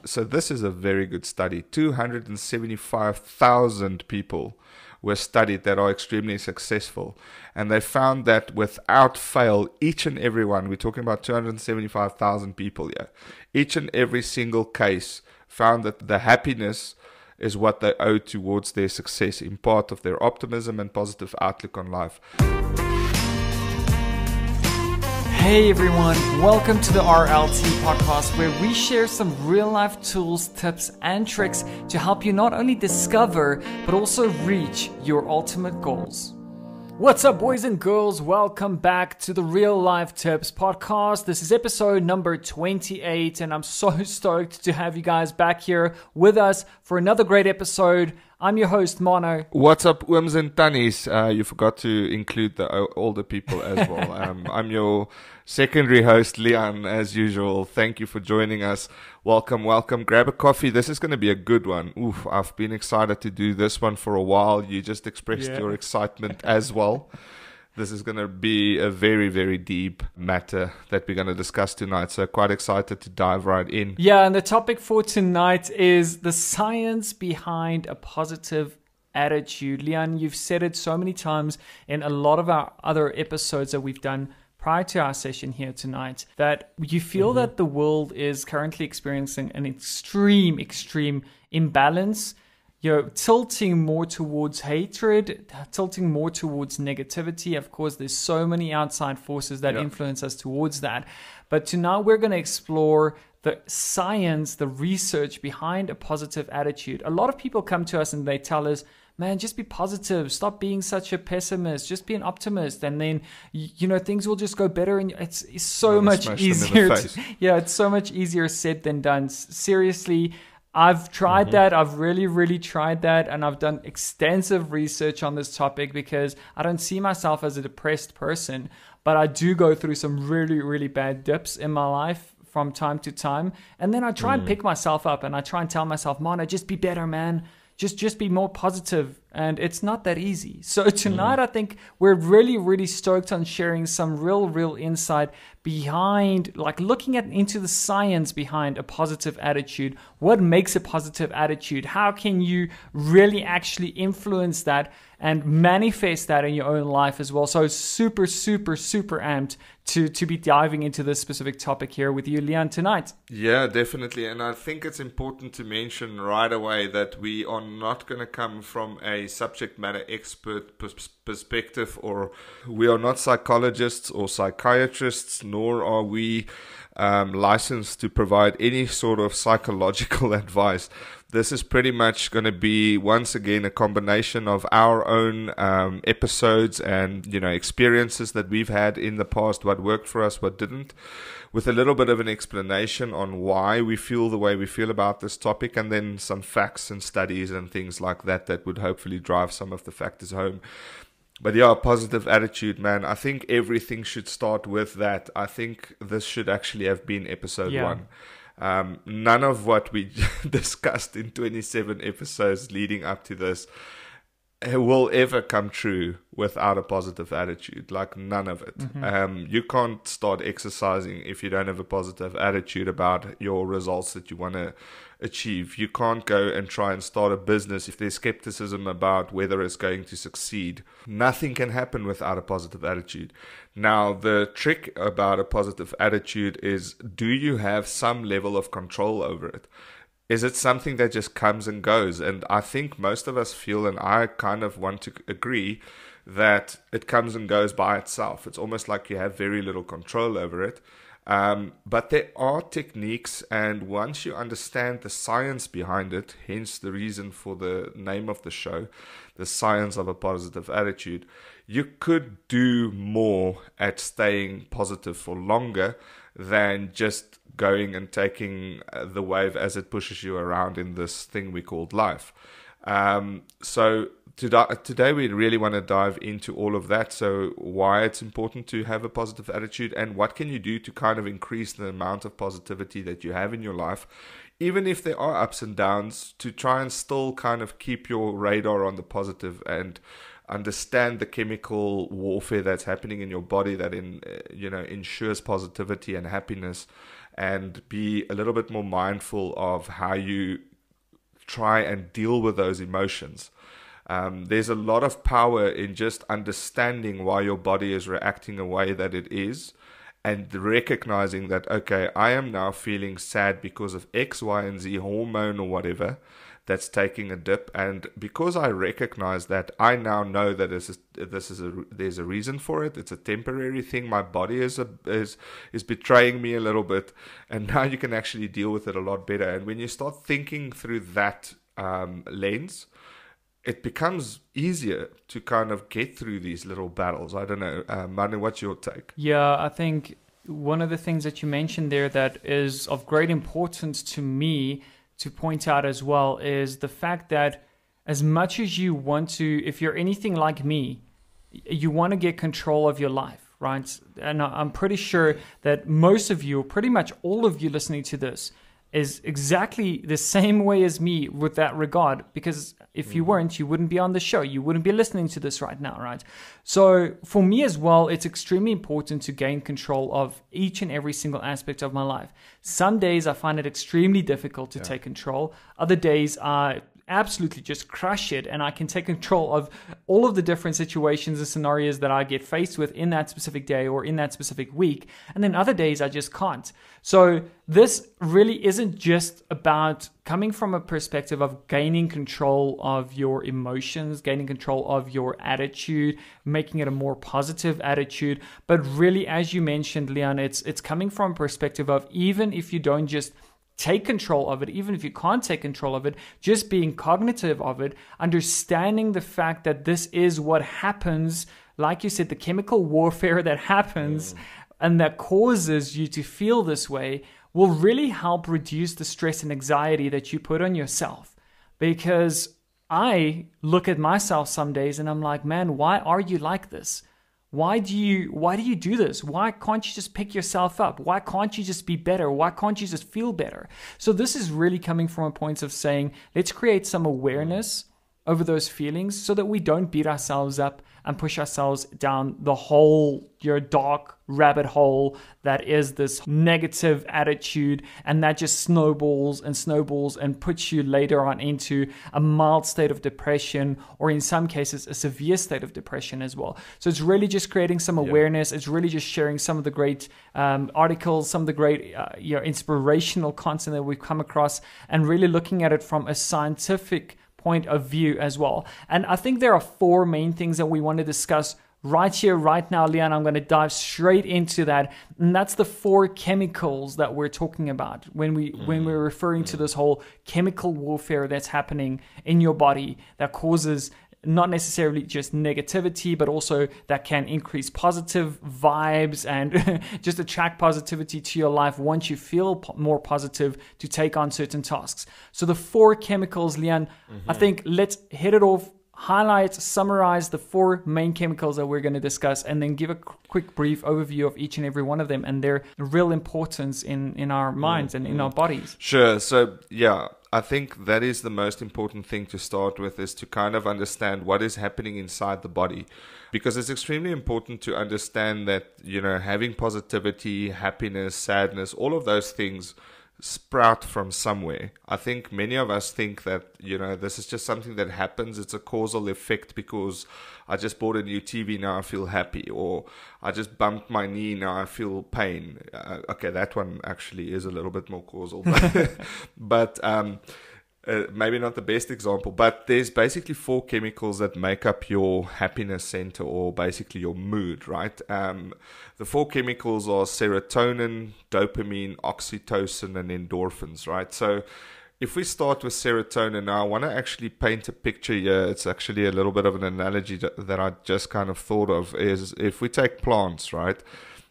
So this is a very good study. 275,000 people were studied that are extremely successful. And they found that without fail, each and every one, we're talking about 275,000 people here, each and every single case found that the happiness is what they owe towards their success, in part of their optimism and positive outlook on life. Hey everyone, welcome to the RLT podcast, where we share some real life tools, tips and tricks to help you not only discover but also reach your ultimate goals. What's up, boys and girls? Welcome back to the Real Life Tips podcast. This is episode number 28 and I'm so stoked to have you guys back here with us for another great episode. I'm your host, Mono. What's up, Ooms and Tannies? You forgot to include the older people as well. I'm your secondary host, Leon, as usual. Thank you for joining us. Welcome. Grab a coffee. This is going to be a good one. Oof, I've been excited to do this one for a while. You just expressed your excitement as well. This is going to be a very, very deep matter that we're going to discuss tonight. So quite excited to dive right in. Yeah, and the topic for tonight is the science behind a positive attitude. Leon, you've said it so many times in a lot of our other episodes that we've done prior to our session here tonight, that you feel that the world is currently experiencing an extreme imbalance. You're tilting more towards hatred, tilting more towards negativity. Of course, there's so many outside forces that influence us towards that. But tonight we're going to explore the science, the research behind a positive attitude. A lot of people come to us and they tell us, man, just be positive. Stop being such a pessimist. Just be an optimist. And then, things will just go better. And it's so much easier. It's so much easier said than done. Seriously, I've tried that. I've really tried that. And I've done extensive research on this topic because I don't see myself as a depressed person. But I do go through some really bad dips in my life from time to time. And then I try and pick myself up and I try and tell myself, Mono, just be better, man. Just be more positive, and it's not that easy. So tonight, I think we're really stoked on sharing some real insight behind, like looking into the science behind a positive attitude. What makes a positive attitude? How can you really actually influence that and manifest that in your own life as well? So super amped to be diving into this specific topic here with you, Leon, tonight. Yeah, definitely. And I think it's important to mention right away that we are not going to come from a subject matter expert perspective, or we are not psychologists or psychiatrists, nor are we licensed to provide any sort of psychological advice. This is pretty much going to be, once again, a combination of our own episodes and, experiences that we've had in the past, what worked for us, what didn't, with a little bit of an explanation on why we feel the way we feel about this topic, and then some facts and studies and things like that would hopefully drive some of the factors home. But yeah, positive attitude, man. I think everything should start with that. I think this should actually have been episode 1. None of what we discussed in 27 episodes leading up to this will ever come true without a positive attitude. Like, none of it. You can't start exercising if you don't have a positive attitude about your results that you want to achieve. You can't go and try and start a business if there's skepticism about whether it's going to succeed. Nothing can happen without a positive attitude. Now, the trick about a positive attitude is, do you have some level of control over it? Is it something that just comes and goes? And I think most of us feel, and I kind of want to agree, that it comes and goes by itself. It's almost like you have very little control over it. But there are techniques, and once you understand the science behind it, hence the reason for the name of the show, the science of a positive attitude, you could do more at staying positive for longer than just going and taking the wave as it pushes you around in this thing we called life. So today we really want to dive into all of that. So why it's important to have a positive attitude, and what can you do to kind of increase the amount of positivity that you have in your life, even if there are ups and downs, to try and still kind of keep your radar on the positive and understand the chemical warfare that's happening in your body that ensures positivity and happiness. and be a little bit more mindful of how you try and deal with those emotions. There's a lot of power in just understanding why your body is reacting the way that it is, and recognizing that, okay, I am now feeling sad because of X, Y, and Z hormone or whatever that's taking a dip. And because I recognize that, I now know that there's a reason for it. It's a temporary thing. My body is betraying me a little bit, and now you can actually deal with it a lot better. And when you start thinking through that lens, it becomes easier to kind of get through these little battles. I don't know, Manu, what's your take? Yeah, I think one of the things that you mentioned there that is of great importance to me to point out as well is the fact that as much as you want to, if you're anything like me, you want to get control of your life, right? And I'm pretty sure that most of you, or pretty much all of you listening to this, is exactly the same way as me with that regard, because if you weren't, you wouldn't be on the show. You wouldn't be listening to this right now, right? So for me as well, it's extremely important to gain control of each and every single aspect of my life. Some days I find it extremely difficult to take control. Other days I absolutely just crush it, and I can take control of all of the different situations and scenarios that I get faced with in that specific day or in that specific week. And then other days I just can't. So this really isn't just about coming from a perspective of gaining control of your emotions, gaining control of your attitude, making it a more positive attitude. But really, as you mentioned, Leon, it's coming from a perspective of, even if you don't just take control of it, even if you can't take control of it, just being cognitive of it, understanding the fact that this is what happens, like you said, the chemical warfare that happens and that causes you to feel this way, will really help reduce the stress and anxiety that you put on yourself. Because I look at myself some days and I'm like, man, why are you like this? Why do you do this? Why can't you just pick yourself up? Why can't you just be better? Why can't you just feel better? So this is really coming from a point of saying, let's create some awareness over those feelings so that we don't beat ourselves up and push ourselves down the whole dark rabbit hole that is this negative attitude, and that just snowballs and puts you later on into a mild state of depression, or in some cases a severe state of depression as well. So it's really just creating some awareness. It's really just sharing some of the great articles, some of the great inspirational content that we've come across, and really looking at it from a scientific point of view as well. And I think there are 4 main things that we want to discuss right here, right now, Leon. I'm going to dive straight into that. And that's the 4 chemicals that we're talking about when we're referring to this whole chemical warfare that's happening in your body that causes not necessarily just negativity, but also that can increase positive vibes and just attract positivity to your life once you feel more positive to take on certain tasks. So the 4 chemicals, Leon, I think let's hit it off, highlight, summarize the 4 main chemicals that we're going to discuss, and then give a quick brief overview of each and every one of them and their real importance in our minds and in our bodies. Sure. So, I think that is the most important thing to start with, is to kind of understand what is happening inside the body, because it's extremely important to understand that, having positivity, happiness, sadness, all of those things sprout from somewhere. I think many of us think that, this is just something that happens. It's a causal effect because I just bought a new TV, now I feel happy, or I just bumped my knee, now I feel pain. Okay, that one actually is a little bit more causal, but maybe not the best example, but there's basically 4 chemicals that make up your happiness center, or basically your mood, right? The 4 chemicals are serotonin, dopamine, oxytocin, and endorphins, right? So if we start with serotonin, now I want to actually paint a picture here. It's actually a little bit of an analogy that I just kind of thought of, is if we take plants, right?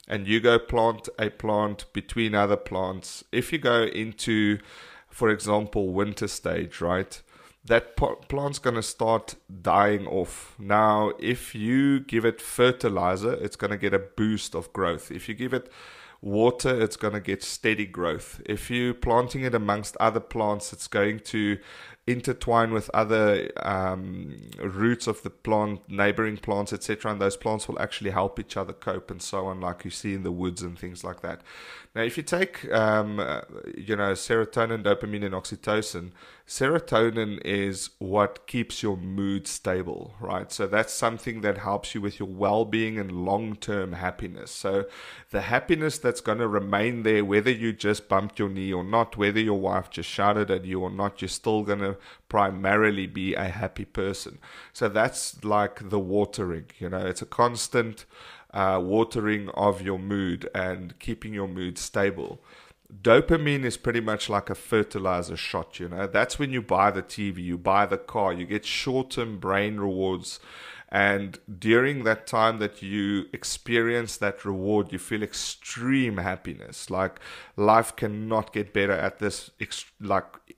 And you go plant a plant between other plants. If you go into, for example, winter stage, right? That plant's going to start dying off. Now, if you give it fertilizer, it's going to get a boost of growth. If you give it water, it's going to get steady growth. If you're planting it amongst other plants, it's going to intertwine with other roots of the plant, neighboring plants, etc. And those plants will actually help each other cope and so on, like you see in the woods and things like that. Now, if you take, serotonin, dopamine, and oxytocin, serotonin is what keeps your mood stable, right? So that's something that helps you with your well-being and long-term happiness. So the happiness that's going to remain there, whether you just bumped your knee or not, whether your wife just shouted at you or not, you're still going to primarily be a happy person. So that's like the watering, it's a constant watering of your mood and keeping your mood stable. Dopamine is pretty much like a fertilizer shot, That's when you buy the TV, you buy the car, you get short-term brain rewards. And during that time that you experience that reward, you feel extreme happiness. Like life cannot get better at this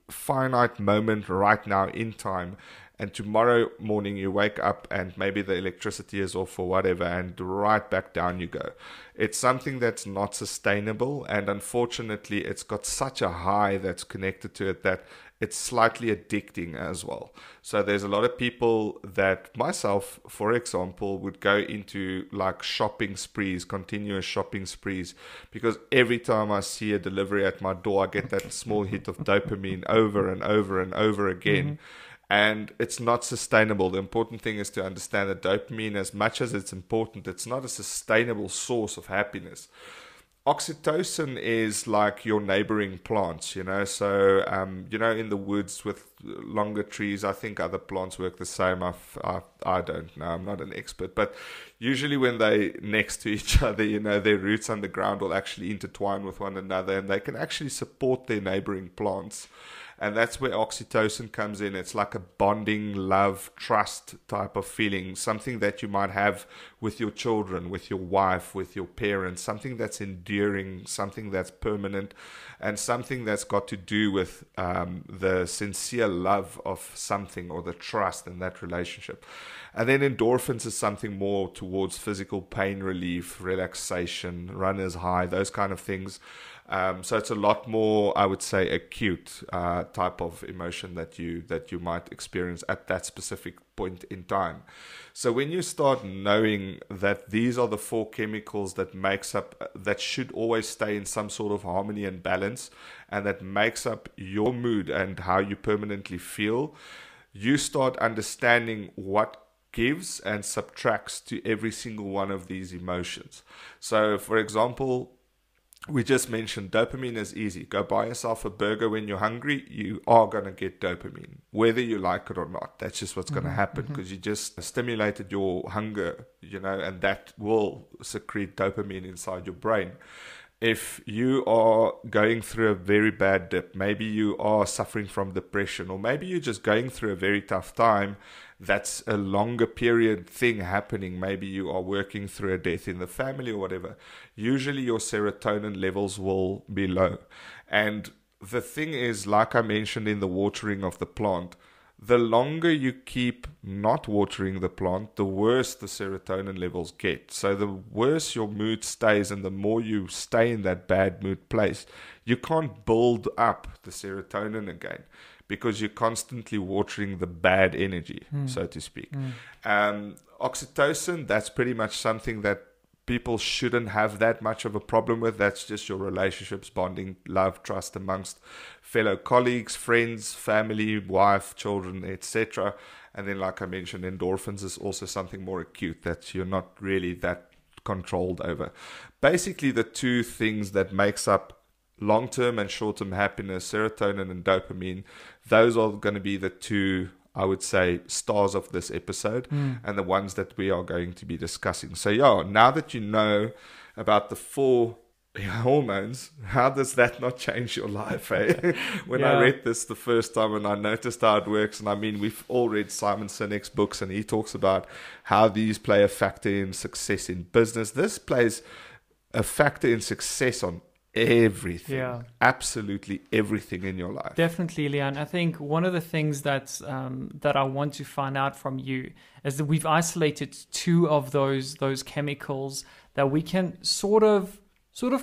finite moment right now in time. And tomorrow morning you wake up and maybe the electricity is off or whatever, and right back down you go. It's something that's not sustainable, and unfortunately it's got such a high that's connected to it that it's slightly addicting as well. So there's a lot of people that, myself for example, would go into like shopping sprees, continuous shopping sprees, because every time I see a delivery at my door I get that small hit of dopamine over and over and over again. Mm-hmm. And it's not sustainable. The important thing is to understand that dopamine, as much as it's important, it's not a sustainable source of happiness. Oxytocin is like your neighboring plants, So, in the woods with longer trees, I think other plants work the same. I don't know. I'm not an expert. But usually when they're next to each other, their roots underground will actually intertwine with one another, and they can actually support their neighboring plants. And that's where oxytocin comes in. It's like a bonding, love, trust type of feeling, something that you might have with your children, with your wife, with your parents, something that's enduring, something that's permanent, and something that's got to do with the sincere love of something or the trust in that relationship. And then endorphins is something more towards physical pain relief, relaxation, runner's high, those kind of things. So it's a lot more, I would say, acute type of emotion that you might experience at that specific point in time. So when you start knowing that these are the four chemicals that should always stay in some sort of harmony and balance, and that makes up your mood and how you permanently feel, you start understanding what gives and subtracts to every single one of these emotions. So, for example, we just mentioned dopamine is easy. Go buy yourself a burger when you're hungry. You are going to get dopamine, whether you like it or not. That's just what's going to happen, because you just stimulated your hunger, and that will secrete dopamine inside your brain. If you are going through a very bad dip, maybe you are suffering from depression, or maybe you're just going through a very tough time, that's a longer period thing happening. Maybe you are working through a death in the family or whatever. Usually your serotonin levels will be low. And the thing is, like I mentioned in the watering of the plant, the longer you keep not watering the plant, the worse the serotonin levels get. So the worse your mood stays and the more you stay in that bad mood place, you can't build up the serotonin again, because you're constantly watering the bad energy, so to speak. Oxytocin, that's pretty much something that people shouldn't have that much of a problem with. That's just your relationships, bonding, love, trust amongst fellow colleagues, friends, family, wife, children, etc. And then, like I mentioned, endorphins is also something more acute that you're not really that controlled over. Basically, the two things that makes up long-term and short-term happiness, serotonin and dopamine, those are going to be the two, I would say, stars of this episode, and the ones that we are going to be discussing. So now that you know about the four hormones, how does that not change your life, eh? When I read this the first time and I noticed how it works, and I mean, we've all read Simon Sinek's books, and he talks about how these play a factor in success in business. This plays a factor in success on everything, absolutely everything in your life. Definitely, Leon. I think one of the things that I want to find out from you is that we've isolated two of those chemicals that we can sort of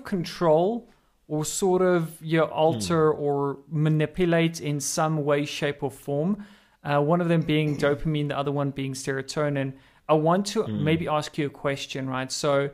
control or sort of alter or manipulate in some way, shape, or form. One of them being dopamine, the other one being serotonin. I want to maybe ask you a question, right? So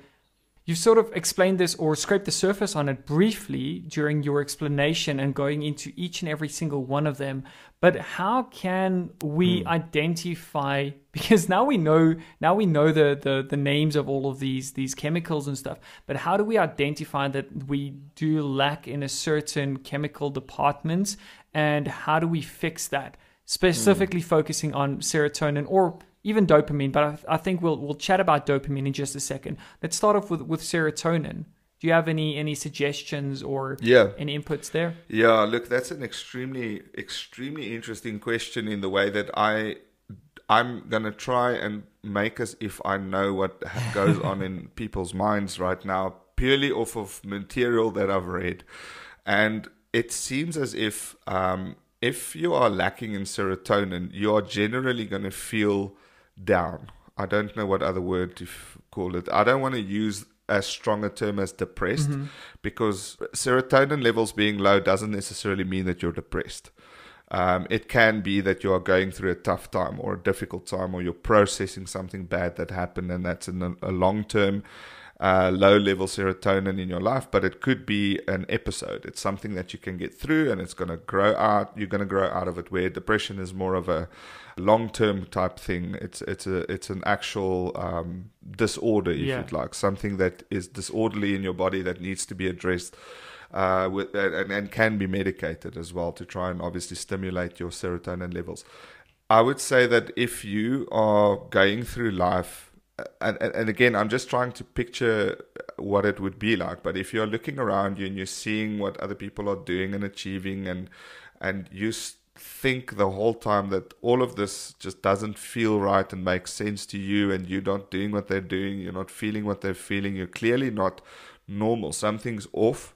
you've sort of explained this or scraped the surface on it briefly during your explanation and going into each and every single one of them. But how can we identify, because now we know the names of all of these chemicals and stuff, but how do we identify that we do lack in a certain chemical department, and how do we fix that? Specifically focusing on serotonin or even dopamine, but I think we'll chat about dopamine in just a second. Let's start off with serotonin. Do you have any suggestions or any inputs there? Yeah, look, that's an extremely interesting question in the way that I'm going to try and make as if I know what goes on in people's minds right now, purely off of material that I've read. And it seems as if you are lacking in serotonin, you are generally going to feel down. I don't know what other word to call it. I don't want to use as strong a term as depressed, because serotonin levels being low doesn't necessarily mean that you're depressed. It can be that you are going through a tough time or a difficult time, or you're processing something bad that happened, and that's in a long-term low level serotonin in your life. But it could be an episode. It's something that you can get through, and it's going to grow out. You're going to grow out of it, where depression is more of a long-term type thing. It's an actual disorder, if you'd like, something that is disorderly in your body that needs to be addressed and can be medicated as well to try and obviously stimulate your serotonin levels. I would say that if you are going through life, and again, I'm just trying to picture what it would be like, but if you're looking around you and you're seeing what other people are doing and achieving, and you think the whole time that all of this just doesn't feel right and make sense to you, and you're not doing what they're doing, you're not feeling what they're feeling, you're clearly not normal, something's off.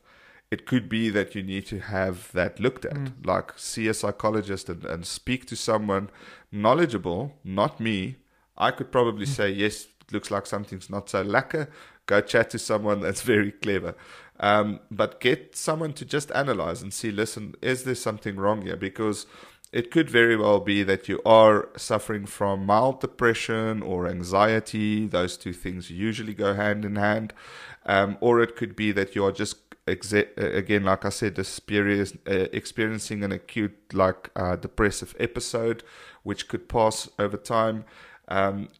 It could be that you need to have that looked at, like see a psychologist and speak to someone knowledgeable, not me. I could probably say, yes, it looks like something's not so lekker. Go chat to someone that's very clever. But get someone to just analyze and see, listen, is there something wrong here? Because it could very well be that you are suffering from mild depression or anxiety. Those two things usually go hand in hand. Or it could be that you are just, again, like I said, experiencing an acute, depressive episode, which could pass over time.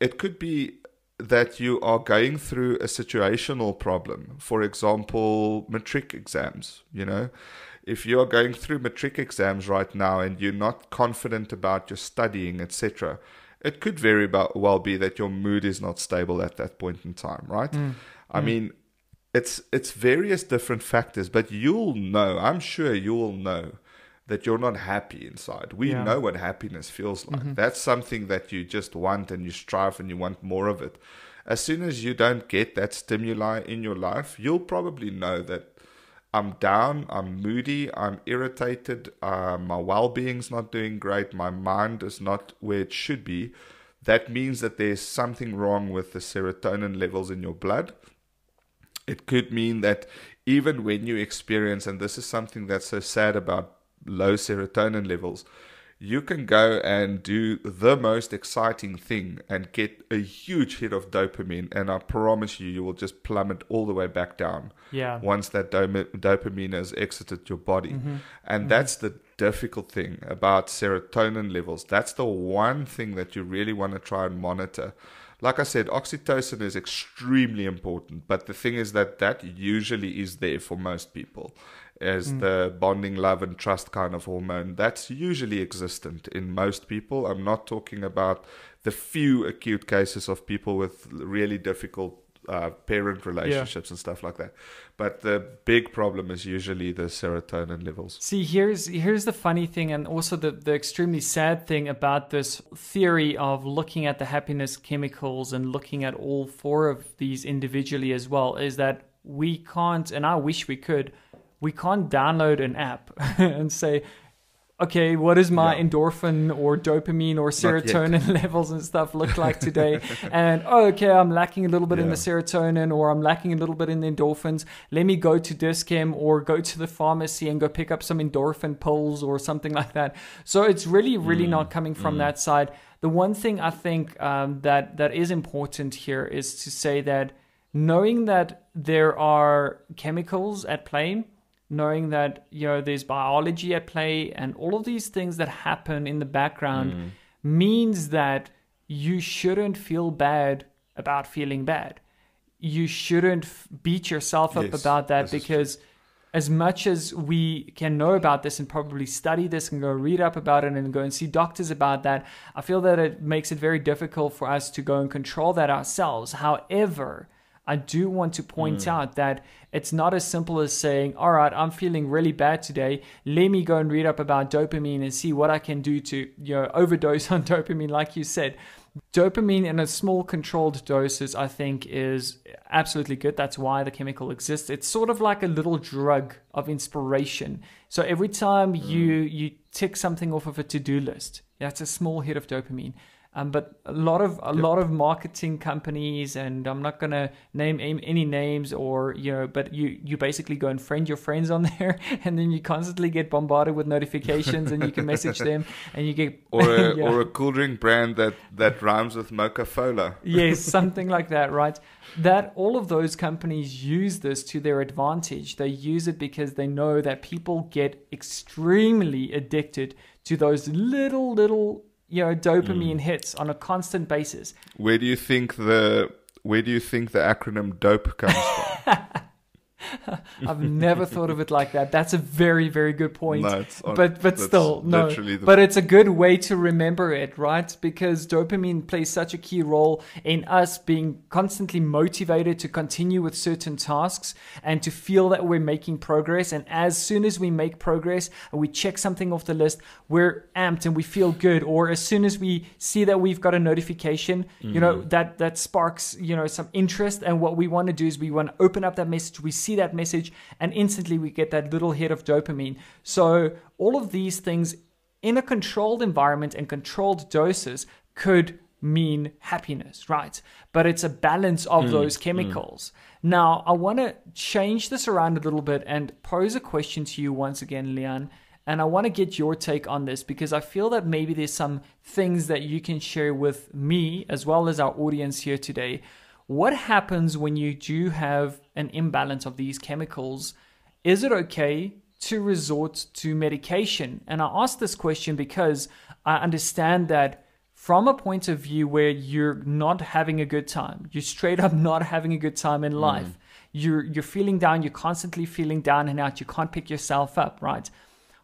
It could be that you are going through a situational problem. For example, matric exams. If you are going through matric exams right now and you're not confident about your studying, etc., it could very well be that your mood is not stable at that point in time, right? I mean, it's various different factors, but you'll know, I'm sure you'll know that you're not happy inside. We know what happiness feels like. That's something that you just want, and you strive and you want more of it. As soon as you don't get that stimuli in your life, you'll probably know that I'm down, I'm moody, I'm irritated, my well-being's not doing great, my mind is not where it should be. That means that there's something wrong with the serotonin levels in your blood. It could mean that even when you experience, and this is something that's so sad about low serotonin levels, you can go and do the most exciting thing and get a huge hit of dopamine, and I promise you will just plummet all the way back down once that dopamine has exited your body. And that's the difficult thing about serotonin levels. That's the one thing that you really want to try and monitor. Like I said, oxytocin is extremely important, but the thing is that usually is there for most people as the bonding, love, and trust kind of hormone. That's usually existent in most people. I'm not talking about the few acute cases of people with really difficult parent relationships and stuff like that. But the big problem is usually the serotonin levels. See, here's the funny thing, and also the extremely sad thing about this theory of looking at the happiness chemicals and looking at all four of these individually as well, is that we can't, and I wish we could, we can't download an app and say, okay, what does my Yeah. endorphin or dopamine or Not yet. serotonin levels and stuff look like today? And, oh, okay, I'm lacking a little bit in the Yeah. serotonin, or I'm lacking a little bit in the endorphins. Let me go to Dischem or go to the pharmacy and go pick up some endorphin pills or something like that. So it's really, really not coming from that side. The one thing I think that is important here is to say that knowing that there are chemicals at play, knowing that there's biology at play, and all of these things that happen in the background means that you shouldn't feel bad about feeling bad. You shouldn't beat yourself up Yes, about that, this is because as much as we can know about this and probably study this and go read up about it and go and see doctors about that, I feel that it makes it very difficult for us to go and control that ourselves. However, I do want to point out that it's not as simple as saying, all right, I'm feeling really bad today. Let me go and read up about dopamine and see what I can do to overdose on dopamine, like you said. Dopamine in a small controlled doses, I think, is absolutely good. That's why the chemical exists. It's sort of like a little drug of inspiration. So every time you tick something off of a to-do list, that's a small hit of dopamine. But a lot of marketing companies, and I'm not going to name any names, or but you basically go and friend your friends on there, and then you constantly get bombarded with notifications, and you can message them, and you get or a cool drink brand that rhymes with Mocha-Cola. Yes, something like that, right? That all of those companies use this to their advantage. They use it because they know that people get extremely addicted to those little dopamine hits on a constant basis. Where do you think the acronym DOPE comes from? I've never thought of it like that. That's a very, very good point. No, but still, no. But it's a good way to remember it, right? Because dopamine plays such a key role in us being constantly motivated to continue with certain tasks and to feel that we're making progress. And as soon as we make progress and we check something off the list, we're amped and we feel good. Or as soon as we see that we've got a notification, that sparks, some interest. And what we want to do is we want to open up that message. We see that message, and instantly we get that little hit of dopamine. So all of these things in a controlled environment and controlled doses could mean happiness, right? But it's a balance of those chemicals. Now, I want to change this around a little bit and pose a question to you once again, Leon. And I want to get your take on this, because I feel that maybe there's some things that you can share with me as well as our audience here today. What happens when you do have an imbalance of these chemicals? Is it okay to resort to medication? And I ask this question because I understand that from a point of view where you're not having a good time, you're straight up not having a good time in life, you're feeling down, you're constantly feeling down and out, you can't pick yourself up, right?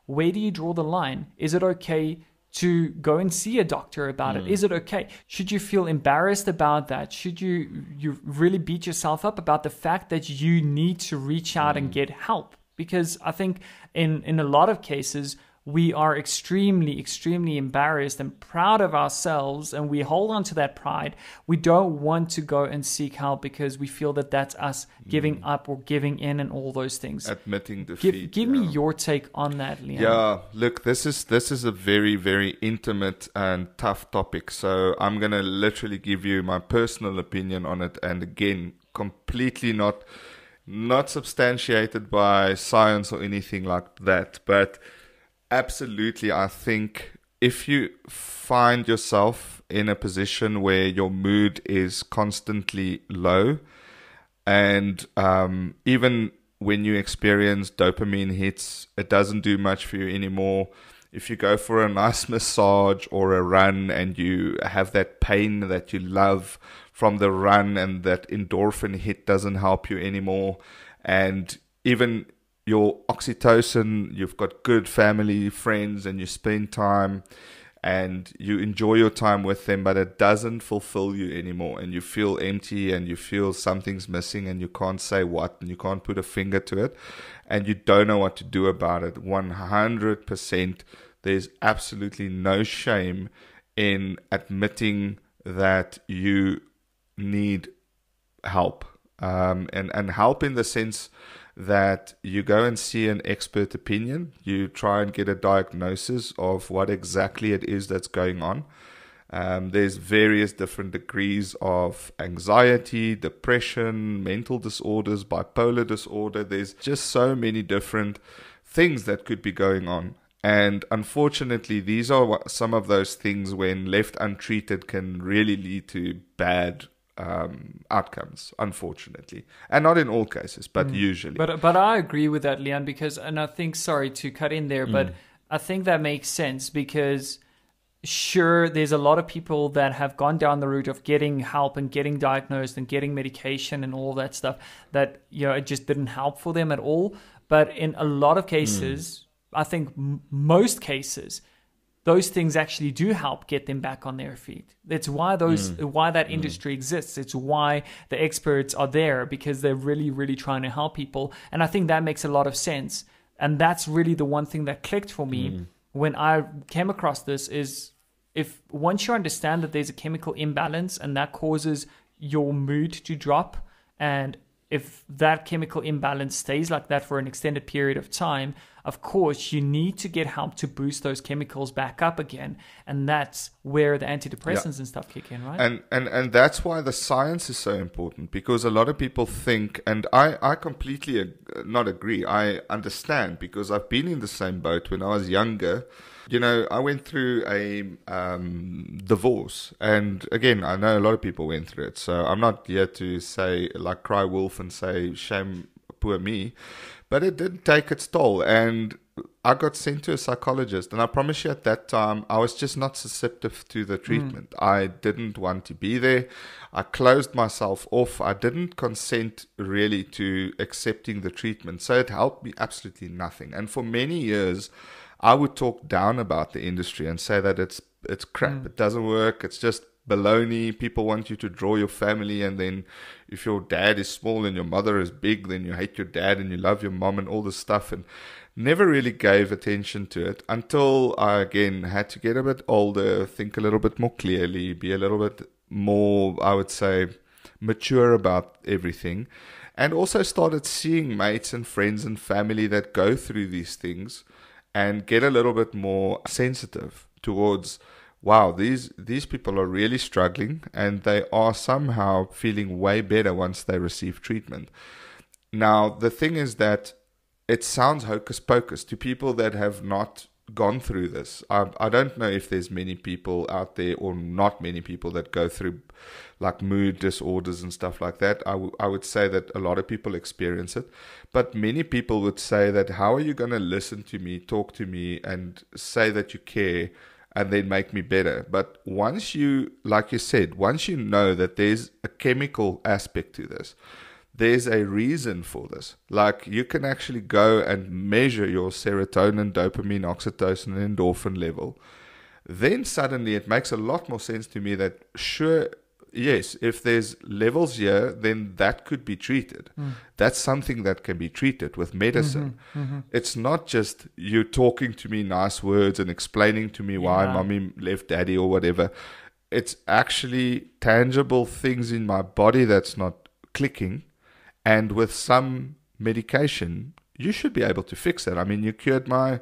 Where do you draw the line? Is it okay to go and see a doctor about it? Is it okay? Should you feel embarrassed about that? Should you really beat yourself up about the fact that you need to reach out and get help? Because I think in a lot of cases, we are extremely, extremely embarrassed and proud of ourselves, and we hold on to that pride. We don't want to go and seek help because we feel that that's us giving up or giving in and all those things. Admitting defeat. Give me your take on that, Leon. Yeah, look, this is a very, very intimate and tough topic. So I'm going to literally give you my personal opinion on it. And again, completely not substantiated by science or anything like that. But absolutely, I think if you find yourself in a position where your mood is constantly low, and even when you experience dopamine hits, it doesn't do much for you anymore. If you go for a nice massage or a run and you have that pain that you love from the run, and that endorphin hit doesn't help you anymore, and even your oxytocin, you've got good family, friends, and you spend time and you enjoy your time with them, but it doesn't fulfill you anymore, and you feel empty and you feel something's missing and you can't say what, and you can't put a finger to it, and you don't know what to do about it. 100%, there's absolutely no shame in admitting that you need help, and help in the sense that you go and see an expert opinion. You try and get a diagnosis of what exactly it is that's going on. There's various different degrees of anxiety, depression, mental disorders, bipolar disorder. There's just so many different things that could be going on. And unfortunately, these are some of those things when left untreated can really lead to bad outcomes, unfortunately. And not in all cases, but usually. But I agree with that, Leon, because, and I think, sorry to cut in there, but I think that makes sense because sure, there's a lot of people that have gone down the route of getting help and getting diagnosed and getting medication and all that stuff that, it just didn't help for them at all. But in a lot of cases, I think most cases, those things actually do help get them back on their feet. That's why why that industry exists. It's why the experts are there, because they're really, really trying to help people. And I think that makes a lot of sense. And that's really the one thing that clicked for me when I came across this is if once you understand that there's a chemical imbalance and that causes your mood to drop, and if that chemical imbalance stays like that for an extended period of time, of course, you need to get help to boost those chemicals back up again. And that's where the antidepressants and stuff kick in, right? And that's why the science is so important, because a lot of people think, and I completely not agree, I understand, because I've been in the same boat when I was younger. I went through a divorce, and again, I know a lot of people went through it, so I'm not here to say, like, cry wolf and say, shame, poor me, but it did take its toll, and I got sent to a psychologist, and I promise you at that time, I was just not receptive to the treatment. I didn't want to be there. I closed myself off. I didn't consent really to accepting the treatment, so it helped me absolutely nothing, and for many years, I would talk down about the industry and say that it's crap. It doesn't work. It's just baloney. People want you to draw your family, and then if your dad is small and your mother is big, then you hate your dad and you love your mom and all this stuff, and never really gave attention to it until I again had to get a bit older, think a little bit more clearly, be a little bit more, I would say, mature about everything, and also started seeing mates and friends and family that go through these things and get a little bit more sensitive towards, wow, these people are really struggling, and they are somehow feeling way better once they receive treatment. Now, the thing is that it sounds hocus pocus to people that have not gone through this. I don't know if there's many people out there, or not many people, that go through like mood disorders and stuff like that. I would say that a lot of people experience it, but many people would say that, how are you going to listen to me, talk to me, and say that you care, and then make me better? But once you, like you said, once you know that there's a chemical aspect to this, there's a reason for this. Like, you can actually go and measure your serotonin, dopamine, oxytocin, and endorphin level. Then suddenly it makes a lot more sense to me that, sure, yes, if there's levels here, then that could be treated. That's something that can be treated with medicine. It's not just you talking to me nice words and explaining to me why mommy left daddy or whatever. It's actually tangible things in my body that's not clicking. And with some medication, you should be able to fix that. I mean, you cured my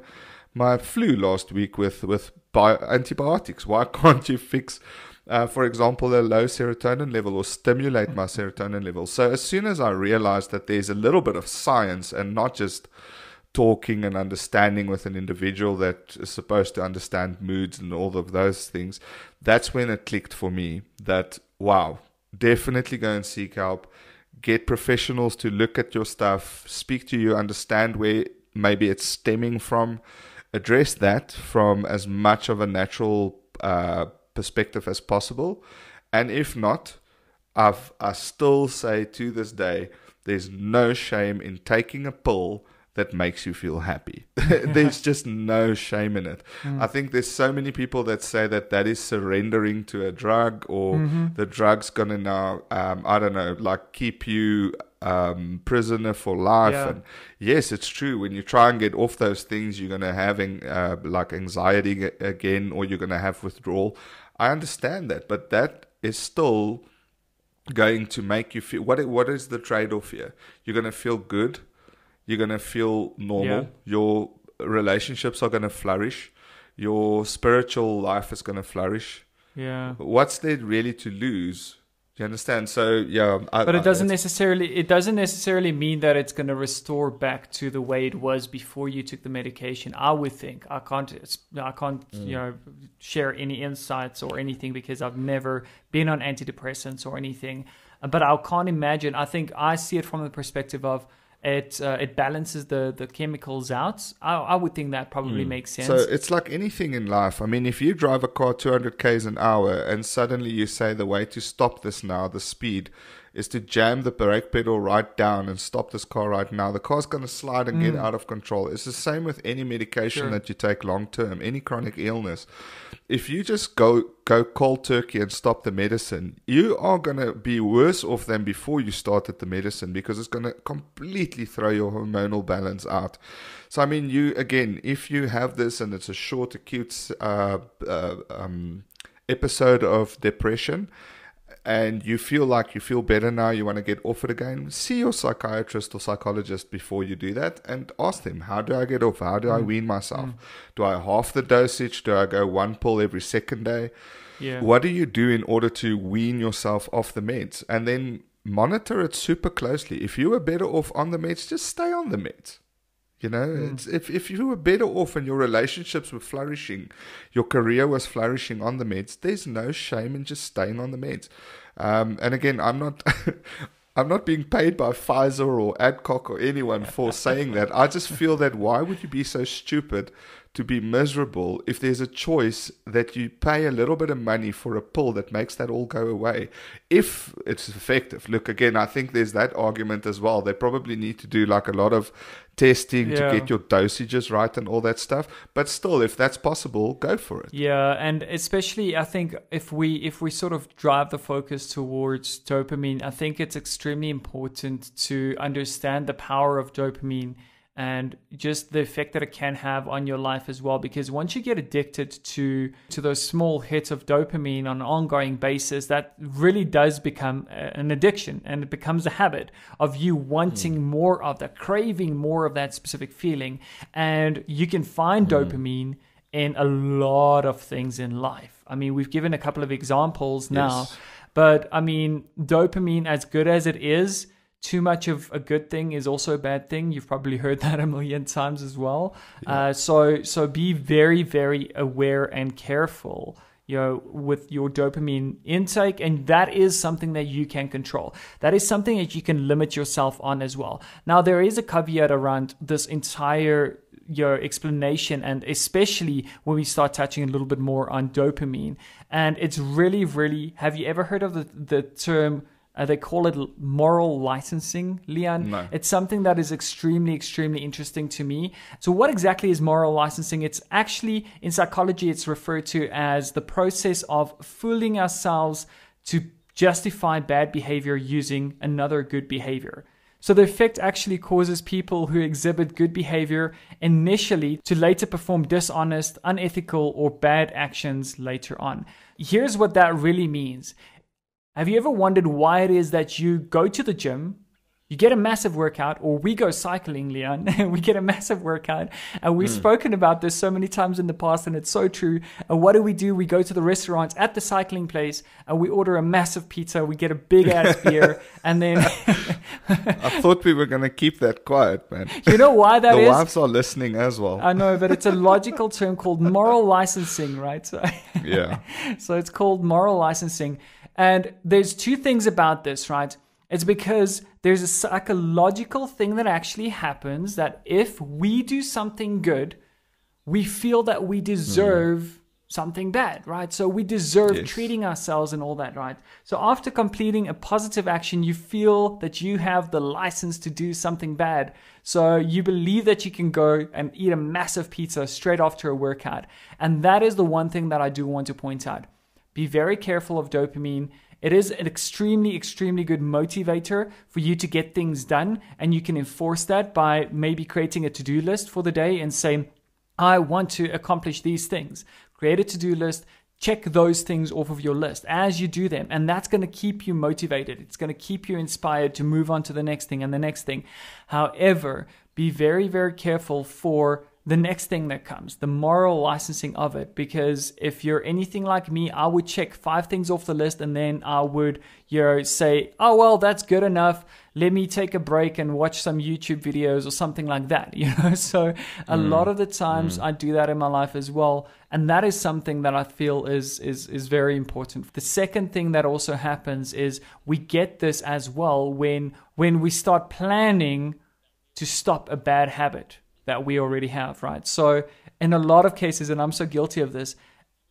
flu last week with antibiotics. Why can't you fix, for example, a low serotonin level, or stimulate my serotonin level? So as soon as I realized that there's a little bit of science and not just talking and understanding with an individual that is supposed to understand moods and all of those things, that's when it clicked for me that, wow, definitely go and seek help. Get professionals to look at your stuff, speak to you, understand where maybe it's stemming from, address that from as much of a natural perspective as possible. And if not, I still say to this day, there's no shame in taking a pill that makes you feel happy. There's just no shame in it. I think there's so many people that say that that is surrendering to a drug, or the drug's gonna now, I don't know, like keep you prisoner for life. Yeah. And yes, it's true. When you try and get off those things, you're gonna have like anxiety again, or you're gonna have withdrawal. I understand that, but that is still going to make you feel. What is the trade-off here? You're gonna feel good, you're going to feel normal. Yeah. Your relationships are going to flourish. Your spiritual life is going to flourish. Yeah. What's there really to lose? Do you understand? So yeah, But it doesn't necessarily mean that it's going to restore back to the way it was before you took the medication. I would think. I can't share any insights or anything because I've never been on antidepressants or anything. But I can't imagine. I think I see it from the perspective of it balances the chemicals out. I would think that probably makes sense. So it's like anything in life. I mean, if you drive a car 200 k's an hour and suddenly you say the way to stop this now, the speed, is to jam the brake pedal right down and stop this car right now, the car's going to slide and get out of control. It's the same with any medication that you take long term, any chronic illness. If you just go cold turkey and stop the medicine, you are going to be worse off than before you started the medicine, because it's going to completely throw your hormonal balance out. So, I mean, if you have this and it's a short, acute episode of depression, and you feel better now, you want to get off it again, see your psychiatrist or psychologist before you do that and ask them, how do I get off? How do I wean myself? Do I half the dosage? Do I go one pill every second day? Yeah. What do you do in order to wean yourself off the meds? And then monitor it super closely. If you were better off on the meds, just stay on the meds. You know, if you were better off and your relationships were flourishing, your career was flourishing on the meds, there's no shame in just staying on the meds. And again, I'm not I'm not being paid by Pfizer or Adcock or anyone for saying that. I just feel that why would you be so stupid to be miserable if there's a choice that you pay a little bit of money for a pill that makes that all go away, if it's effective. Look, again, I think there's that argument as well. They probably need to do like a lot of testing to get your dosages right and all that stuff. But still, if that's possible, go for it. Yeah, and especially I think if we sort of drive the focus towards dopamine, I think it's extremely important to understand the power of dopamine and just the effect that it can have on your life as well. Because once you get addicted to those small hits of dopamine on an ongoing basis, that really does become an addiction, and it becomes a habit of you wanting more of that, craving more of that specific feeling. And you can find dopamine in a lot of things in life. I mean, we've given a couple of examples now, but I mean, dopamine, as good as it is, too much of a good thing is also a bad thing. You've probably heard that a million times as well. Yeah. So be very, very aware and careful, with your dopamine intake. And that is something that you can control. That is something that you can limit yourself on as well. Now, there is a caveat around this entire explanation, and especially when we start touching a little bit more on dopamine. And it's really, really, have you ever heard of the term, they call it moral licensing, Leon? No. It's something that is extremely, extremely interesting to me. So what exactly is moral licensing? It's actually, in psychology, it's referred to as the process of fooling ourselves to justify bad behavior using another good behavior. So the effect actually causes people who exhibit good behavior initially to later perform dishonest, unethical, or bad actions later on. Here's what that really means. Have you ever wondered why it is that you go to the gym, you get a massive workout, or we go cycling, Leon, and we get a massive workout, and we've spoken about this so many times in the past, and it's so true. And what do? We go to the restaurant at the cycling place, and we order a massive pizza, we get a big-ass beer, and then... I thought we were going to keep that quiet, man. You know why that is? The wives are listening as well. I know, but it's a logical term called moral licensing, right? So, yeah. So it's called moral licensing. And there's two things about this, right? It's because there's a psychological thing that actually happens that if we do something good, we feel that we deserve something bad, right? So we deserve treating ourselves and all that, right? So after completing a positive action, you feel that you have the license to do something bad. So you believe that you can go and eat a massive pizza straight after a workout. And that is the one thing that I do want to point out. Be very careful of dopamine. It is an extremely, extremely good motivator for you to get things done. And you can enforce that by maybe creating a to-do list for the day and saying, I want to accomplish these things. Create a to-do list. Check those things off of your list as you do them. And that's going to keep you motivated. It's going to keep you inspired to move on to the next thing and the next thing. However, be very, very careful for the next thing that comes, the moral licensing of it. Because if you're anything like me, I would check 5 things off the list and then I would, say, oh, well, that's good enough. Let me take a break and watch some YouTube videos or something like that, So a lot of the times I do that in my life as well. And that is something that I feel is very important. The second thing that also happens is we get this as well when we start planning to stop a bad habit that we already have, right? So in a lot of cases, and I'm so guilty of this,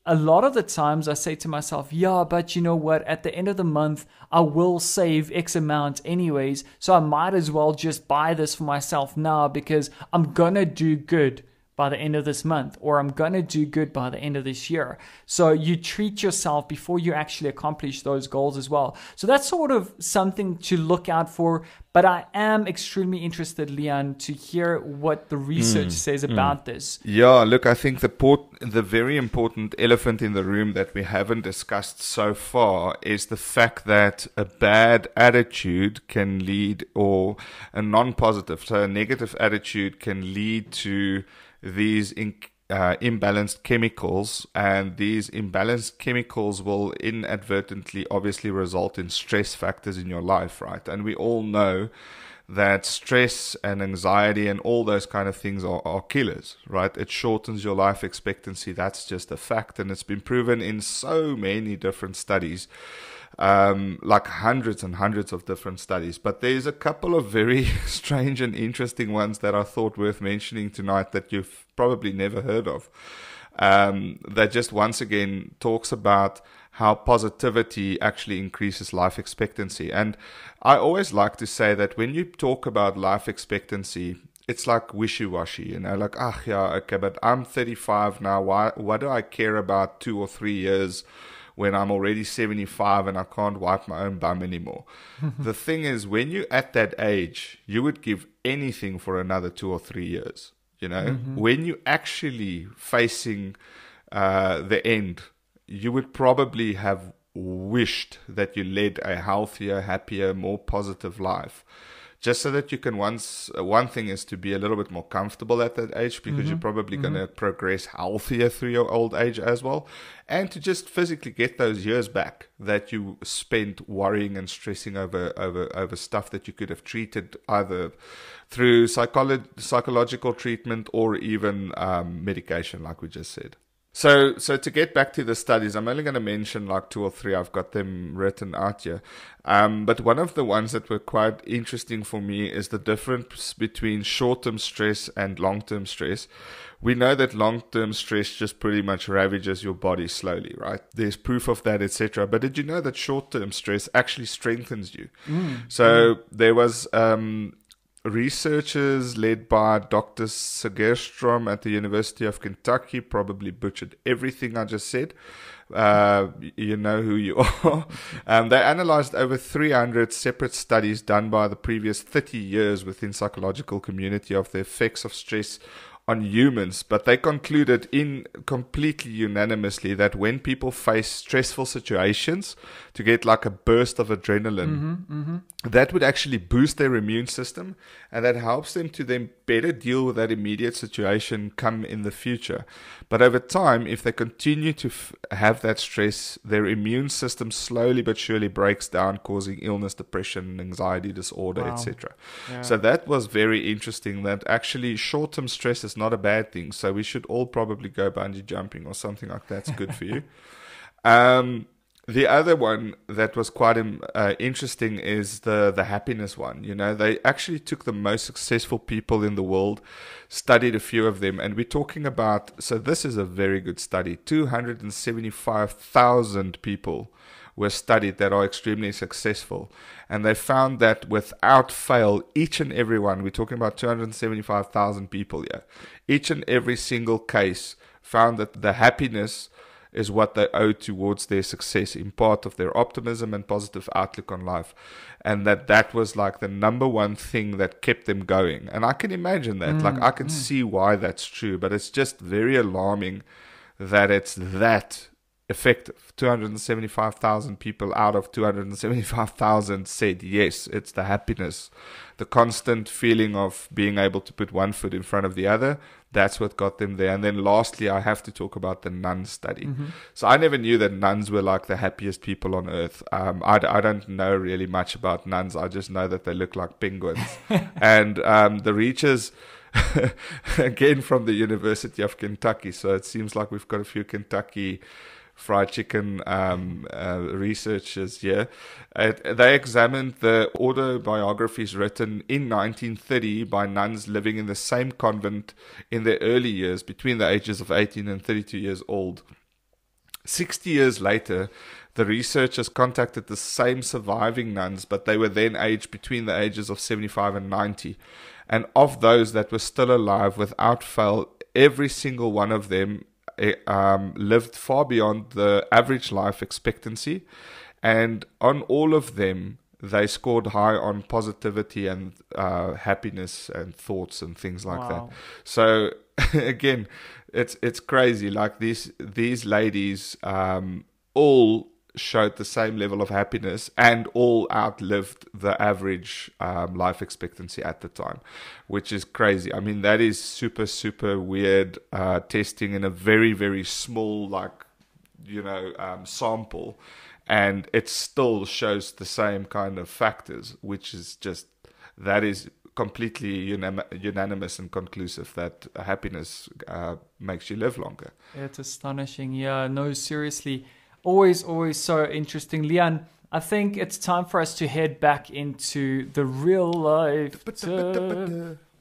a lot of the times I say to myself, yeah, but you know what? At the end of the month, I will save X amount anyways. So I might as well just buy this for myself now because I'm going to do good by the end of this month, or I'm going to do good by the end of this year. So you treat yourself before you actually accomplish those goals as well. So that's sort of something to look out for. But I am extremely interested, Leon, to hear what the research says about this. Yeah, look, I think the very important elephant in the room that we haven't discussed so far is the fact that a bad attitude can lead, or a non-positive, so a negative attitude can lead to these imbalanced chemicals, and these imbalanced chemicals will inadvertently obviously result in stress factors in your life, right? And we all know that stress and anxiety and all those kind of things are killers, right? It shortens your life expectancy. That's just a fact, and it's been proven in so many different studies, like hundreds and hundreds of different studies. But there's a couple of very strange and interesting ones that I thought worth mentioning tonight that you've probably never heard of. That just once again talks about how positivity actually increases life expectancy. And I always like to say that when you talk about life expectancy, it's like wishy-washy, like, yeah, okay, but I'm 35 now. Why do I care about 2 or 3 years when I'm already 75 and I can't wipe my own bum anymore? The thing is, when you're at that age, you would give anything for another 2 or 3 years. When you're actually facing the end, you would probably have wished that you led a healthier, happier, more positive life. Just so that you can one thing is to be a little bit more comfortable at that age, because you're probably going to progress healthier through your old age as well. And to just physically get those years back that you spent worrying and stressing over stuff that you could have treated either through psychological treatment or even medication, like we just said. So to get back to the studies, I'm only going to mention like 2 or 3. I've got them written out here. But one of the ones that were quite interesting for me is the difference between short-term stress and long-term stress. We know that long-term stress just pretty much ravages your body slowly, right? There's proof of that, etc. But did you know that short-term stress actually strengthens you? There was researchers led by Dr. Segerstrom at the University of Kentucky, probably butchered everything I just said. You know who you are. They analyzed over 300 separate studies done by the previous 30 years within psychological community of the effects of stress on humans, but they concluded completely unanimously that when people face stressful situations to get like a burst of adrenaline, that would actually boost their immune system, and that helps them to then better deal with that immediate situation come in the future. But over time, if they continue to have that stress, their immune system slowly but surely breaks down, causing illness, depression, anxiety disorder, etc. Yeah. So that was very interesting, that actually short-term stress is not a bad thing. So we should all probably go bungee jumping or something like that's good for you. The other one that was quite interesting is the happiness one. They actually took the most successful people in the world, studied a few of them, and we're talking about, so this is a very good study, 275,000 people were studied that are extremely successful. And they found that without fail, each and every one, we're talking about 275,000 people here, each and every single case found that the happiness is what they owe towards their success, in part of their optimism and positive outlook on life. And that was like the number one thing that kept them going. And I can imagine that. I can see why that's true, but it's just very alarming that it's that effective. 275,000 people out of 275,000 said yes, it's the happiness, the constant feeling of being able to put one foot in front of the other. That's what got them there. And then lastly, I have to talk about the nun study. So I never knew that nuns were like the happiest people on earth. I don't know really much about nuns. I just know that they look like penguins. And the researchers, again from the University of Kentucky, so it seems like we've got a few Kentucky fried chicken researchers here. They examined the autobiographies written in 1930 by nuns living in the same convent in their early years, between the ages of 18 and 32 years old. 60 years later, the researchers contacted the same surviving nuns, but they were then aged between the ages of 75 and 90. And of those that were still alive, without fail, every single one of them lived far beyond the average life expectancy, and on all of them they scored high on positivity and happiness and thoughts and things like that. So again, it's crazy. Like these ladies all showed the same level of happiness and all outlived the average life expectancy at the time, which is crazy. I mean, that is super, super weird testing in a very, very small, sample, and it still shows the same kind of factors, which is just, that is completely unanimous and conclusive that happiness makes you live longer. It's astonishing. Yeah, no, seriously. Always so interesting. Leon, I think it's time for us to head back into the real life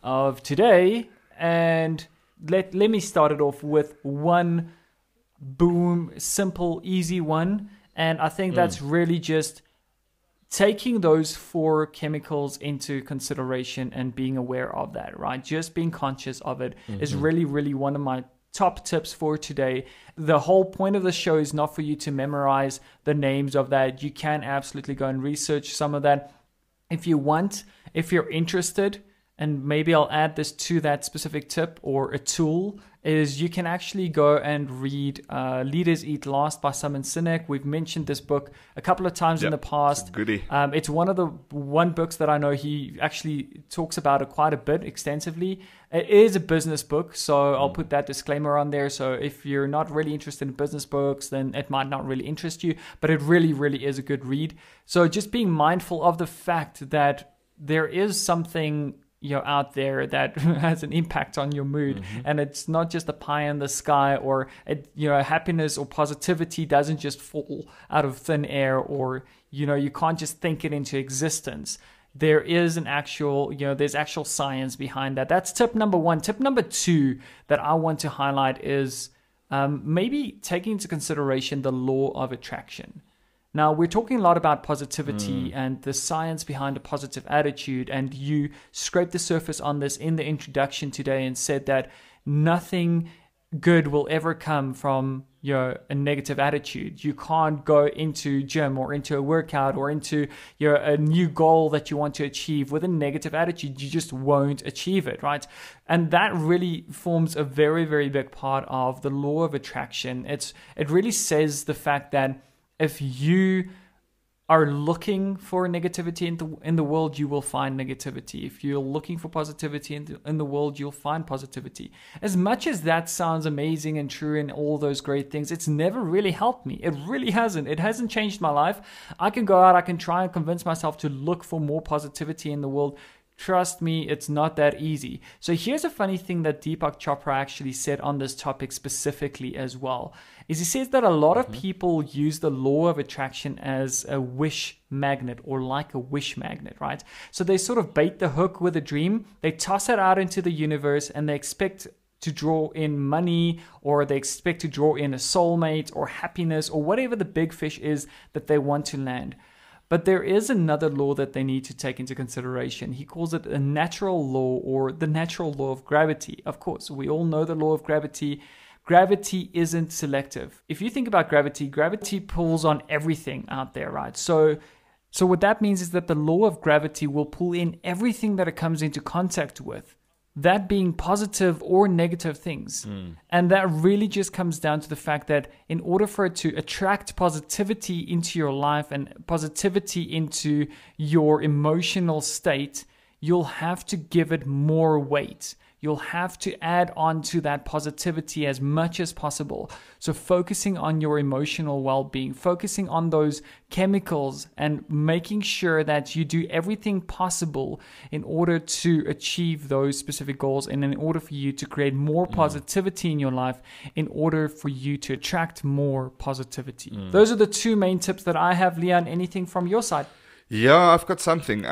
of today. And let me start it off with one boom, simple, easy one. And I think that's really just taking those 4 chemicals into consideration and being aware of that, right? Just being conscious of it is really, really one of my top tips for today. The whole point of the show is not for you to memorize the names of that. You can absolutely go and research some of that if you want, if you're interested. And maybe I'll add this to that specific tip or a tool, is you can actually go and read Leaders Eat Last by Simon Sinek. We've mentioned this book a couple of times in the past. Goodie. It's one of the books that I know he actually talks about it quite a bit extensively. It is a business book, so I'll put that disclaimer on there. So if you're not really interested in business books, then it might not really interest you, but it really, really is a good read. So just being mindful of the fact that there is something out there that has an impact on your mood, and it's not just a pie in the sky, or happiness or positivity doesn't just fall out of thin air, or you can't just think it into existence. There is an actual, there's actual science behind that. That's tip number 1. Tip number 2 that I want to highlight is maybe taking into consideration the law of attraction. Now, we're talking a lot about positivity and the science behind a positive attitude, and you scraped the surface on this in the introduction today and said that nothing good will ever come from a negative attitude. You can't go into gym or into a workout or into a new goal that you want to achieve with a negative attitude. You just won't achieve it, right? And that really forms a very, very big part of the law of attraction. It really says the fact that if you are looking for negativity in the world, you will find negativity. If you're looking for positivity in the world, you'll find positivity. As much as that sounds amazing and true and all those great things, it's never really helped me. It really hasn't. It hasn't changed my life. I can go out, I can try and convince myself to look for more positivity in the world. Trust me, it's not that easy. So here's a funny thing that Deepak Chopra actually said on this topic specifically as well, is he says that a lot of people use the law of attraction as a wish magnet, or like a wish magnet, right? So they sort of bait the hook with a dream, they toss it out into the universe, and they expect to draw in money, or they expect to draw in a soulmate or happiness or whatever the big fish is that they want to land. But there is another law that they need to take into consideration. He calls it a natural law, or the natural law of gravity. Of course, we all know the law of gravity. Gravity isn't selective. If you think about gravity, gravity pulls on everything out there, right? So what that means is that the law of gravity will pull in everything that it comes into contact with. that being positive or negative things. And that really just comes down to the fact that in order for it to attract positivity into your life and positivity into your emotional state, you'll have to give it more weight. You'll have to add on to that positivity as much as possible. So focusing on your emotional well-being, focusing on those chemicals and making sure that you do everything possible in order to achieve those specific goals and in order for you to create more positivity in your life, in order for you to attract more positivity. Those are the two main tips that I have. Leon, anything from your side? Yeah, I've got something.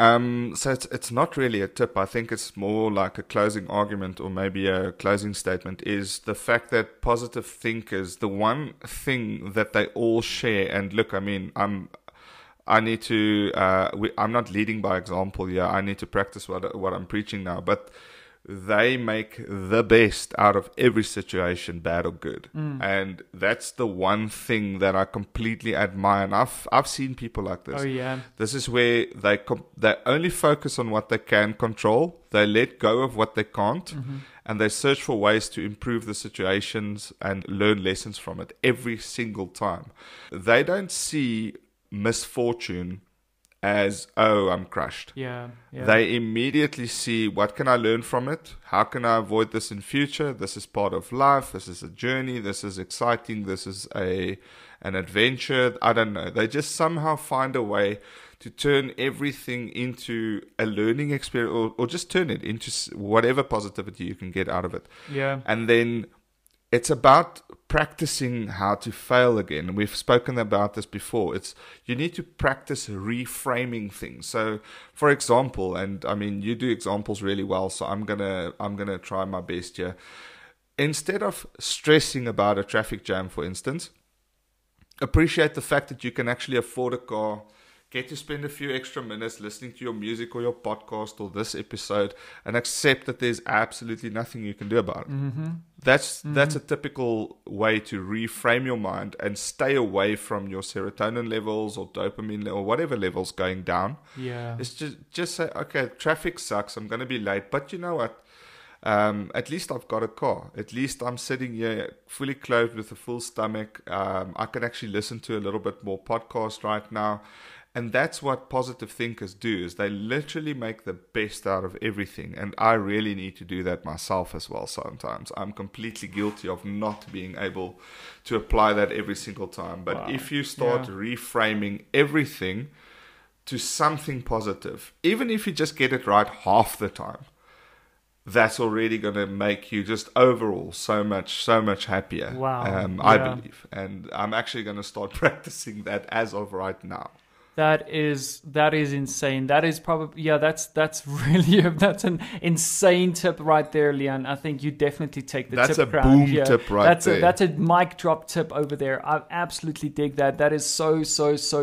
So it's not really a tip. I think it's more like a closing argument or maybe a closing statement, is the fact that positive thinkers, the one thing that they all share, and look, I mean, I'm not leading by example here. I need to practice what I'm preaching now, but they make the best out of every situation, bad or good. And that's the one thing that I completely admire. And I've seen people like this. Oh, yeah. This is where they only focus on what they can control. They let go of what they can't. And they search for ways to improve the situations and learn lessons from it every single time. They don't see misfortune as, oh, I'm crushed. Yeah. They immediately see, what can I learn from it? How can I avoid this in future? This is part of life. This is a journey. This is exciting. This is an adventure. I don't know. They just somehow find a way to turn everything into a learning experience, or just turn it into whatever positivity you can get out of it. Yeah. And then it's about practicing how to fail again. We've spoken about this before. You need to practice reframing things. So, for example, and I mean, you do examples really well, so I'm gonna try my best here. Instead of stressing about a traffic jam, for instance, appreciate the fact that you can actually afford a car, get to spend a few extra minutes listening to your music or your podcast or this episode, and accept that there's absolutely nothing you can do about it. That's a typical way to reframe your mind and stay away from your serotonin levels or dopamine or whatever levels going down. Yeah. It's just say, okay, traffic sucks, I'm going to be late, but you know what? At least I've got a car. At least I'm sitting here fully clothed with a full stomach. I can actually listen to a little bit more podcast right now. And that's what positive thinkers do, is they literally make the best out of everything. And I really need to do that myself as well sometimes. I'm completely guilty of not being able to apply that every single time. But if you start reframing everything to something positive, even if you just get it right half the time, that's already going to make you just overall so much happier. Wow. I believe. And I'm actually going to start practicing that as of right now. That is insane. That is probably, that's really, that's an insane tip right there, Leon. I think you definitely take the that's tip a crown. boom tip right there. That's a mic drop tip over there. I absolutely dig that. That is so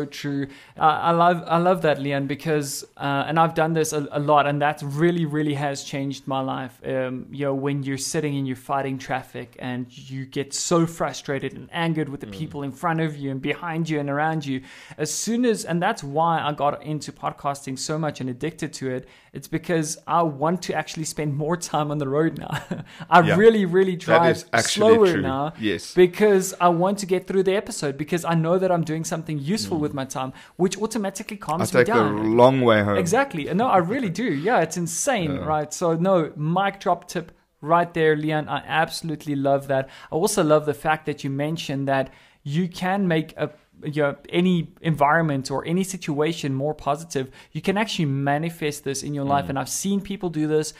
true. I love that, Leon, because, and I've done this a lot, and that really has changed my life. When you're sitting and you're fighting traffic and you get so frustrated and angered with the people in front of you and behind you and around you, and that's why I got into podcasting so much and addicted to it. It's because I want to actually spend more time on the road now. I really drive slower now. Yes. Because I want to get through the episode, because I know that I'm doing something useful with my time, which automatically calms me down. I take a long way home. Exactly. No, I really do. Yeah, it's insane, right? So no, mic drop tip right there, Leon. I absolutely love that. I also love the fact that you mentioned that you can make any environment or any situation more positive. You can actually manifest this in your life, and I've seen people do this.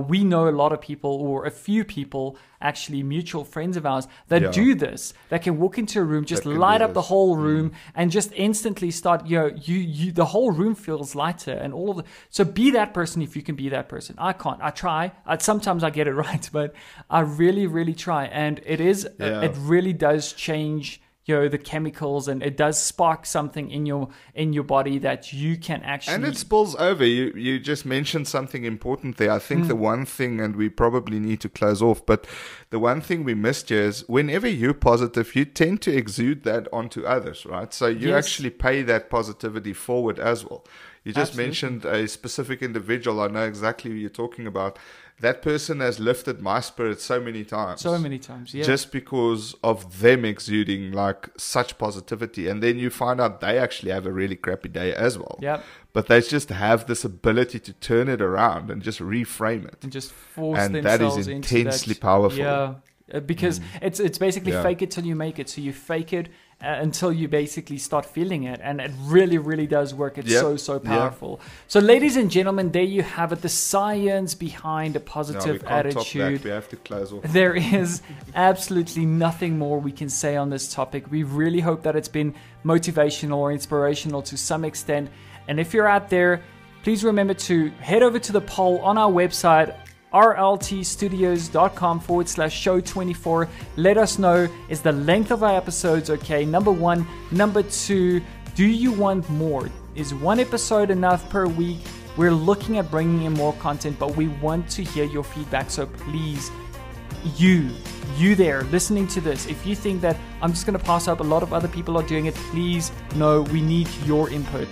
We know a lot of people, or a few people, actually mutual friends of ours, that do this. They can walk into a room, just light up the whole room, and just instantly start. The whole room feels lighter, and all of the. So be that person if you can be that person. I can't. I try. Sometimes I get it right, but I really try, and it is. It really does change the chemicals, and it does spark something in your body that you can actually, and it spills over. You just mentioned something important there. I think the one thing, and we probably need to close off, but the one thing we missed here is, whenever you're positive, you tend to exude that onto others, right? So you actually pay that positivity forward as well. You just mentioned a specific individual. I know exactly who you're talking about. that person has lifted my spirit so many times. So many times, yeah. Just because of them exuding like such positivity. And then you find out they actually have a really crappy day as well. Yeah. But they just have this ability to turn it around and just reframe it. And just force and themselves that is into intensely that, powerful. Yeah. Because it's basically fake it till you make it. So you fake it until you basically start feeling it, and it really, really does work. It's so powerful. So, ladies and gentlemen, there you have it, the science behind a positive attitude. We have to close off. There is absolutely nothing more we can say on this topic. We really hope that it's been motivational or inspirational to some extent. And if you're out there, please remember to head over to the poll on our website, rltstudios.com/show24. Let us know, is the length of our episodes okay? Number 1. Number 2, do you want more? Is one episode enough per week? We're looking at bringing in more content, but we want to hear your feedback. So please, you there listening to this, if you think that I'm just going to pass up, a lot of other people are doing it, please, no, we need your input.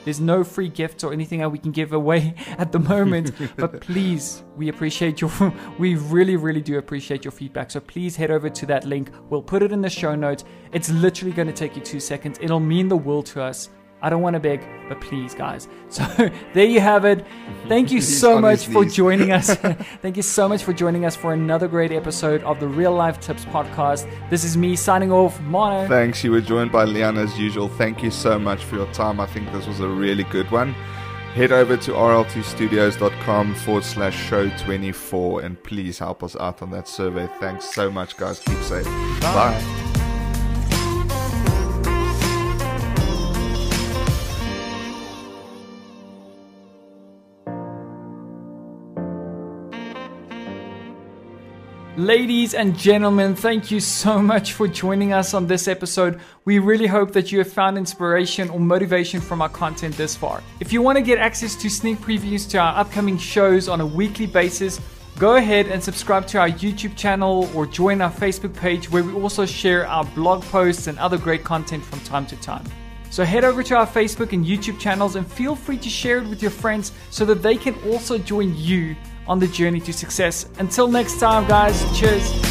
There's no free gifts or anything that we can give away at the moment, but please, we really, really do appreciate your feedback. So please head over to that link. We'll put it in the show notes. It's literally going to take you 2 seconds. It'll mean the world to us. I don't want to beg, but please, guys. So there you have it. Thank you so much for joining us. Thank you so much for joining us for another great episode of the Real Life Tips podcast. This is me signing off. Mono. Thanks. You were joined by Leon as usual. Thank you so much for your time. I think this was a really good one. Head over to rltstudios.com/show24 and please help us out on that survey. Thanks so much, guys. Keep safe. Bye. Ladies and gentlemen, thank you so much for joining us on this episode. We really hope that you have found inspiration or motivation from our content this far. If you want to get access to sneak previews to our upcoming shows on a weekly basis, go ahead and subscribe to our YouTube channel or join our Facebook page, where we also share our blog posts and other great content from time to time. So head over to our Facebook and YouTube channels and feel free to share it with your friends so that they can also join you on the journey to success. Until next time, guys, cheers.